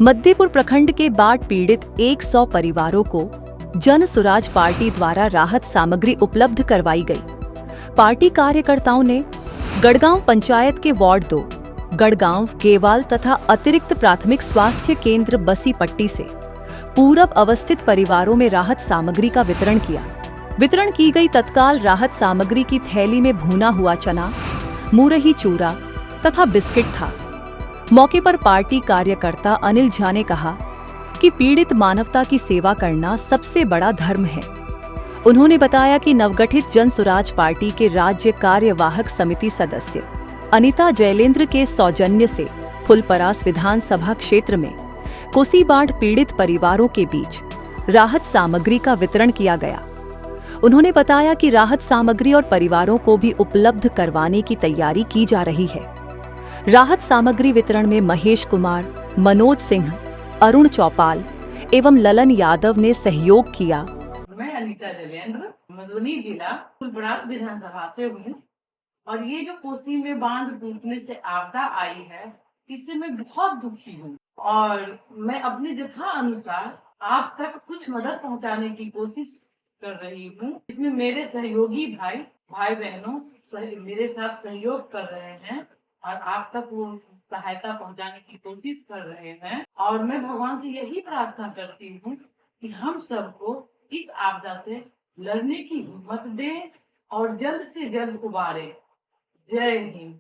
मध्यपुर प्रखंड के बाढ़ पीड़ित 100 परिवारों को जन सुराज पार्टी द्वारा राहत सामग्री उपलब्ध करवाई गई। पार्टी कार्यकर्ताओं ने गढ़गांव पंचायत के वार्ड 2, गढ़गांव, गेवाल तथा अतिरिक्त प्राथमिक स्वास्थ्य केंद्र बसी पट्टी से पूरब अवस्थित परिवारों में राहत सामग्री का वितरण किया। वितरण की गई तत्काल राहत सामग्री की थैली में भुना हुआ चना, मुरही चूरा तथा बिस्किट था। मौके पर पार्टी कार्यकर्ता अनिल झा ने कहा कि पीड़ित मानवता की सेवा करना सबसे बड़ा धर्म है। उन्होंने बताया कि नवगठित जन सुराज पार्टी के राज्य कार्यवाहक समिति सदस्य अनिता जयलेंद्र के सौजन्य से फुलपरास विधानसभा क्षेत्र में कोसी बाढ़ पीड़ित परिवारों के बीच राहत सामग्री का वितरण किया गया। उन्होंने बताया कि राहत सामग्री और परिवारों को भी उपलब्ध करवाने की तैयारी की जा रही है। राहत सामग्री वितरण में महेश कुमार, मनोज सिंह, अरुण चौपाल एवं ललन यादव ने सहयोग किया। मैं अनिता जयलेंद्र मधुबनी जिला फुलपरास विधानसभा से हूँ और ये जो कोसी में बांध टूटने से आपदा आई है, इससे मैं बहुत दुखी हूँ और मैं अपने जगह अनुसार आप तक कुछ मदद पहुँचाने की कोशिश कर रही हूँ। इसमें मेरे सहयोगी भाई बहनों मेरे साथ सहयोग कर रहे हैं और आप तक वो सहायता पहुंचाने की कोशिश कर रहे हैं और मैं भगवान से यही प्रार्थना करती हूँ कि हम सबको इस आपदा से लड़ने की हिम्मत दें और जल्द से जल्द उबारे। जय हिंद।